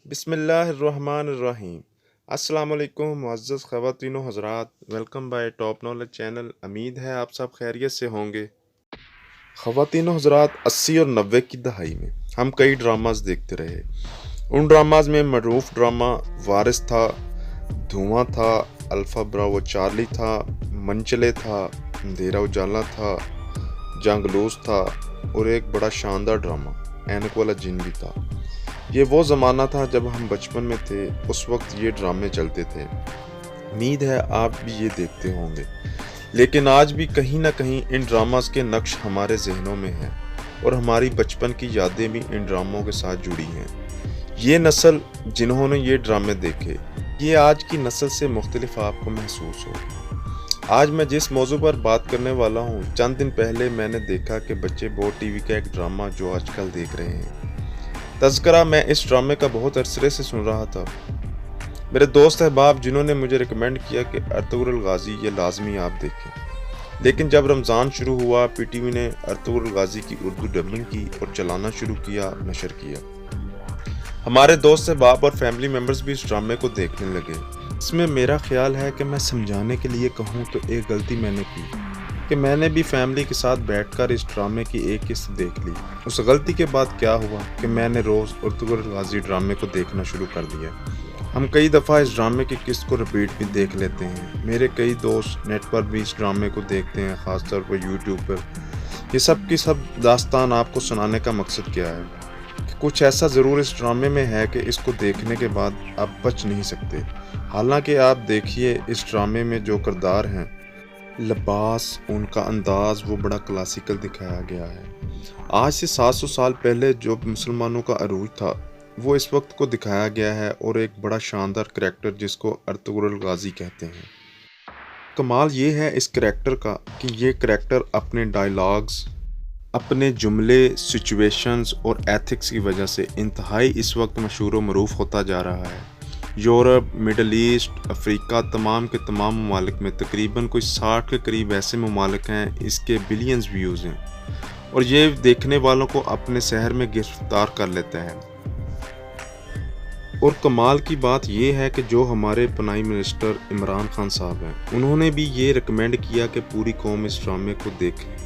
बिस्मिल्लाहिर्रहमानिर्रहीम। अस्सलाम वालेकुम मुअज़्ज़ज़ ख़वातीन व हज़रात, welcome by top knowledge channel. उम्मीद है आप सब खैरियत से होंगे। ख़वातीन व हज़रात, 80 और 90 की दहाई में हम कई ड्रामास देखते रहे। उन ड्रामास में मरूफ ड्रामा वारिस था, धुआं था, अल्फ़ा ब्रावो चार्ली था, मनचले था, अंधेरा उजाला था, जंगलूस था और एक बड़ा शानदार ड्रामा ऐनक वाला जिन भी था। ये वो ज़माना था जब हम बचपन में थे, उस वक्त ये ड्रामे चलते थे। उम्मीद है आप भी ये देखते होंगे। लेकिन आज भी कहीं ना कहीं इन ड्रामास के नक्श हमारे जहनों में हैं और हमारी बचपन की यादें भी इन ड्रामों के साथ जुड़ी हैं। ये नस्ल जिन्होंने ये ड्रामे देखे, ये आज की नस्ल से मुख्तलिफ आपको महसूस हो। आज मैं जिस मौजू पर बात करने वाला हूँ, चंद दिन पहले मैंने देखा कि बच्चे बोर्ड टीवी का एक ड्रामा जो आजकल देख रहे हैं। तज़किरा मैं इस ड्रामे का बहुत अरसे से सुन रहा था। मेरे दोस्त अहबाब जिन्होंने मुझे रिकमेंड किया कि अर्तुगरुल गाज़ी ये लाजमी आप देखें। लेकिन जब रमज़ान शुरू हुआ, पीटीवी ने अर्तुगरुल गाज़ी की उर्दू डबिंग की और चलाना शुरू किया, नशर किया। हमारे दोस्त अहबाब और फैमिली मेम्बर्स भी इस ड्रामे को देखने लगे। इसमें मेरा ख्याल है कि मैं समझाने के लिए कहूँ तो एक गलती मैंने की कि मैंने भी फैमिली के साथ बैठकर इस ड्रामे की एक किस्त देख ली। उस गलती के बाद क्या हुआ कि मैंने रोज़ अर्तुगरुल गाज़ी ड्रामे को देखना शुरू कर दिया। हम कई दफ़ा इस ड्रामे की किस्त को रिपीट भी देख लेते हैं। मेरे कई दोस्त नेट पर भी इस ड्रामे को देखते हैं, ख़ासतौर पर यूट्यूब पर। ये सब की सब दास्तान आपको सुनाने का मकसद क्या है कि कुछ ऐसा ज़रूर इस ड्रामे में है कि इसको देखने के बाद आप बच नहीं सकते। हालांकि आप देखिए, इस ड्रामे में जो किरदार हैं, लिबास, उनका अंदाज़ वो बड़ा क्लासिकल दिखाया गया है। आज से 700 साल पहले जो मुसलमानों का अरूज था, वो इस वक्त को दिखाया गया है और एक बड़ा शानदार करैक्टर जिसको अर्तुगरुल गाज़ी कहते हैं। कमाल ये है इस करैक्टर का कि ये करैक्टर अपने डायलॉग्स, अपने जुमले, सिचुएशंस और एथिक्स की वजह से इंतहाई इस वक्त मशहूर व मरूफ होता जा रहा है। यूरोप, मिडल ईस्ट, अफ्रीका, तमाम के तमाम ममालिक में तकरीबन कोई 60 के करीब ऐसे ममालिक हैं, इसके बिलियंस व्यूज़ हैं और ये देखने वालों को अपने शहर में गिरफ्तार कर लेता है। और कमाल की बात यह है कि जो हमारे प्राइम मिनिस्टर इमरान खान साहब हैं, उन्होंने भी ये रिकमेंड किया कि पूरी कौम इस ड्रामे को देखे।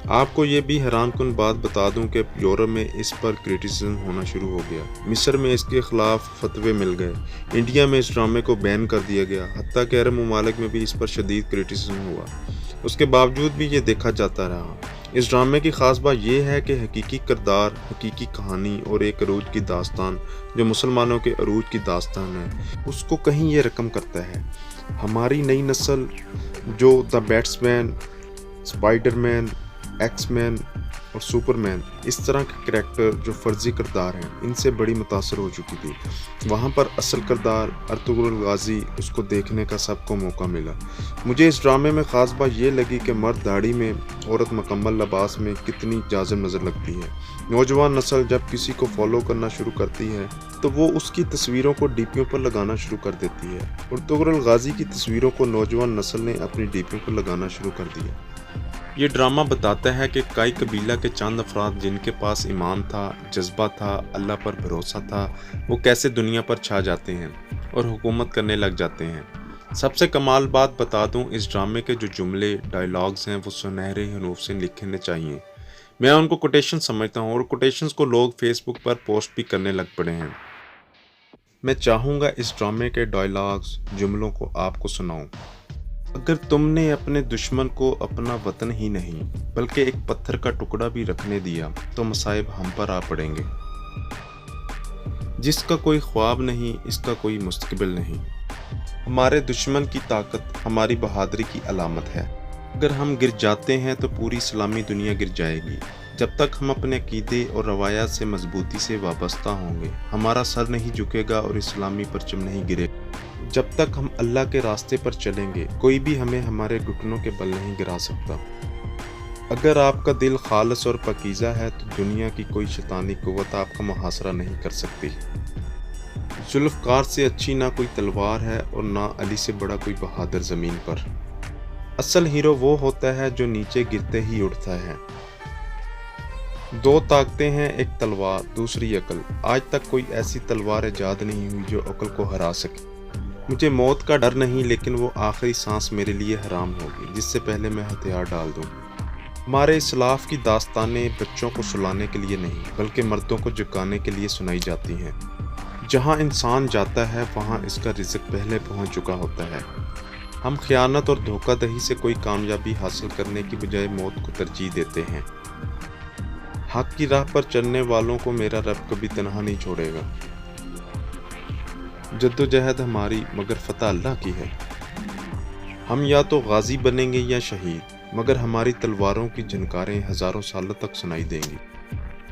आपको ये भी हैरानकुन बात बता दूं कि यूरोप में इस पर क्रिटिसिज्म होना शुरू हो गया। मिस्र में इसके खिलाफ फतवे मिल गए, इंडिया में इस ड्रामे को बैन कर दिया गया, हत्ता कि अरब ममालिक में भी इस पर शदीद क्रिटिसिज्म हुआ। उसके बावजूद भी ये देखा जाता रहा। इस ड्रामे की ख़ास बात यह है कि हकीकी किरदार, हकीकी कहानी और एक अरूज की दास्तान जो मुसलमानों के अरूज की दास्तान है, उसको कहीं ये रकम करता है। हमारी नई नस्ल जो द बैट्समैन, स्पाइडरमैन, एक्समैन और सुपरमैन, इस तरह के करैक्टर जो फर्जी किरदार हैं, इनसे बड़ी मुतासर हो चुकी थी। वहाँ पर असल किरदार अर्तुगरुल गाज़ी, उसको देखने का सबको मौका मिला। मुझे इस ड्रामे में ख़ास बात ये लगी कि मर्द दाढ़ी में, औरत मुकम्मल लिबास में कितनी जाज़िब नज़र लगती है। नौजवान नस्ल जब किसी को फॉलो करना शुरू करती है तो वो उसकी तस्वीरों को डीपियों पर लगाना शुरू कर देती है। अर्तुगरुल गाज़ी की तस्वीरों को नौजवान नस्ल ने अपनी डीपियों पर लगाना शुरू कर दिया। ये ड्रामा बताता है कि कई कबीला के चंद अफराद जिनके पास ईमान था, जज्बा था, अल्लाह पर भरोसा था, वो कैसे दुनिया पर छा जाते हैं और हुकूमत करने लग जाते हैं। सबसे कमाल बात बता दूं, इस ड्रामे के जो जुमले, डायलॉग्स हैं, वो सुनहरे हरूफ से लिखने चाहिए। मैं उनको कोटेशन समझता हूँ और कोटेशंस को लोग फेसबुक पर पोस्ट भी करने लग पड़े हैं। मैं चाहूँगा इस ड्रामे के डायलॉग्स, जुमलों को आपको सुनाऊँ। अगर तुमने अपने दुश्मन को अपना वतन ही नहीं बल्कि एक पत्थर का टुकड़ा भी रखने दिया तो मसाइब हम पर आ पड़ेंगे। जिसका कोई ख्वाब नहीं, इसका कोई मुस्तकबिल नहीं। हमारे दुश्मन की ताकत हमारी बहादुरी की अलामत है। अगर हम गिर जाते हैं तो पूरी इस्लामी दुनिया गिर जाएगी। जब तक हम अपने अकीदे और रवायात से मजबूती से वाबस्ता होंगे, हमारा सर नहीं झुकेगा और इस्लामी परचम नहीं गिरेगा। जब तक हम अल्लाह के रास्ते पर चलेंगे, कोई भी हमें हमारे घुटनों के बल नहीं गिरा सकता। अगर आपका दिल खालिस और पकीज़ा है तो दुनिया की कोई शैतानी कुव्वत आपका मुहासरा नहीं कर सकती। जुल्फ़कार से अच्छी ना कोई तलवार है और ना अली से बड़ा कोई बहादुर ज़मीन पर। असल हीरो वो होता है जो नीचे गिरते ही उठता है। दो ताकतें हैं, एक तलवार दूसरी अकल। आज तक कोई ऐसी तलवार ईजाद नहीं हुई जो अकल को हरा सके। मुझे मौत का डर नहीं, लेकिन वो आखिरी सांस मेरे लिए हराम होगी जिससे पहले मैं हथियार डाल दूं। हमारे इस्लाफ की दास्तानें बच्चों को सुलाने के लिए नहीं बल्कि मर्दों को जगाने के लिए सुनाई जाती हैं। जहाँ इंसान जाता है वहाँ इसका रिज़्क पहले पहुँच चुका होता है। हम खयानत और धोखाधड़ी से कोई कामयाबी हासिल करने की बजाय मौत को तरजीह देते हैं। हक की राह पर चलने वालों को मेरा रब कभी तन्हा नहीं छोड़ेगा। जद्दोजहद हमारी मगर फतह अल्लाह की है। हम या तो गाजी बनेंगे या शहीद, मगर हमारी तलवारों की झनकारें हज़ारों सालों तक सुनाई देंगी।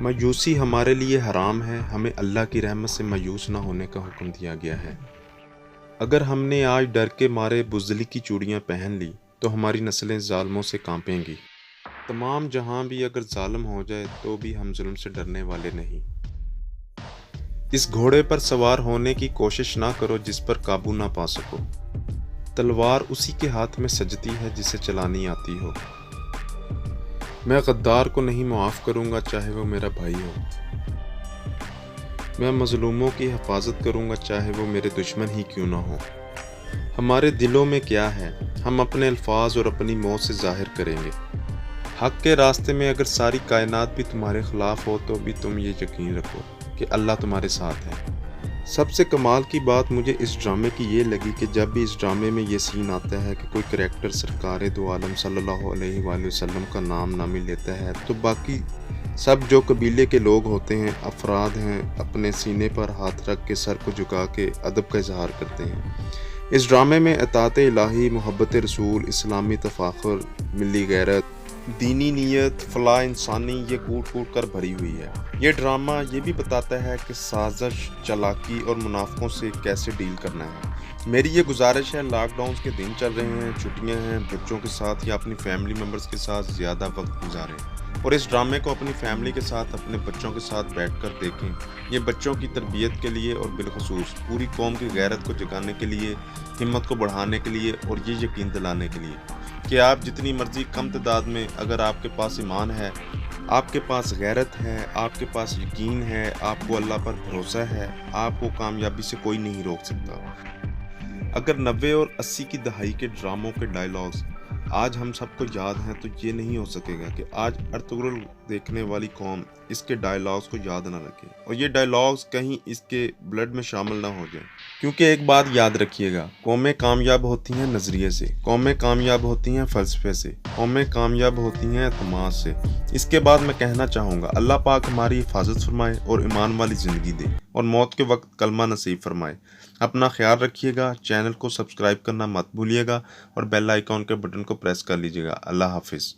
मायूसी हमारे लिए हराम है, हमें अल्लाह की रहमत से मायूस न होने का हुक्म दिया गया है। अगर हमने आज डर के मारे बुज़दिली की चूड़ियाँ पहन ली तो हमारी नस्लें ज़ालिमों से कांपेंगी। तमाम जहां भी अगर जालिम हो जाए तो भी हम जुल्म से डरने वाले नहीं। इस घोड़े पर सवार होने की कोशिश ना करो जिस पर काबू ना पा सको। तलवार उसी के हाथ में सजती है जिसे चलानी आती हो। मैं गद्दार को नहीं मुआफ़ करूंगा चाहे वो मेरा भाई हो। मैं मजलूमों की हिफाजत करूंगा चाहे वो मेरे दुश्मन ही क्यों ना हो। हमारे दिलों में क्या है हम अपने अल्फाज और अपनी मौत से जाहिर करेंगे। हक के रास्ते में अगर सारी कायनात भी तुम्हारे खिलाफ हो तो भी तुम ये यकीन रखो कि अल्लाह तुम्हारे साथ है। सबसे कमाल की बात मुझे इस ड्रामे की ये लगी कि जब भी इस ड्रामे में ये सीन आता है कि कोई करैक्टर सरकार दो आलम सल्लल्लाहु अलैहि वसल्लम का नाम ना मिल लेता है तो बाकी सब जो कबीले के लोग होते हैं, अफराद हैं, अपने सीने पर हाथ रख के सर को झुका के अदब का इजहार करते हैं। इस ड्रामे में अताअत इलाही, मोहब्बत रसूल, इस्लामी तफाखुर, मिली गैरत, दीनी नीयत, फलाह इंसानी ये कूट कूट कर भरी हुई है। ये ड्रामा ये भी बताता है कि साजिश, चालाकी और मुनाफिकों से कैसे डील करना है। मेरी ये गुजारिश है, लॉकडाउन के दिन चल रहे हैं, छुट्टियां हैं, बच्चों के साथ या अपनी फैमिली मेम्बर्स के साथ ज़्यादा वक्त गुजारें और इस ड्रामे को अपनी फैमिली के साथ, अपने बच्चों के साथ बैठकर देखें। ये बच्चों की तरबियत के लिए और बिलखसूस पूरी कौम की गैरत को जगाने के लिए, हिम्मत को बढ़ाने के लिए और ये यकीन दिलाने के लिए कि आप जितनी मर्जी कम तादाद में अगर आपके पास ईमान है, आपके पास गैरत है, आपके पास यकीन है, आपको अल्लाह पर भरोसा है, आपको कामयाबी से कोई नहीं रोक सकता। अगर 90 और 80 की दहाई के ड्रामों के डायलॉग्स आज हम सबको याद हैं तो ये नहीं हो सकेगा कि आज अर्तुगरुल देखने वाली कौम इसके डायलॉग्स को याद ना रखे और ये डायलॉग्स कहीं इसके ब्लड में शामिल ना हो जाए। क्योंकि एक बात याद रखिएगा, कौमें कामयाब होती हैं नज़रिए से, कौमें कामयाब होती हैं फ़लसफ़े से, कौमें कामयाब होती हैं एतमाद से। इसके बाद मैं कहना चाहूँगा, अल्लाह पाक हमारी हिफाजत फरमाए और ईमान वाली ज़िंदगी दे और मौत के वक्त कलमा नसीब फरमाए। अपना ख्याल रखिएगा, चैनल को सब्सक्राइब करना मत भूलिएगा और बेल आइकॉन के बटन को प्रेस कर लीजिएगा। अल्लाह हाफिज़।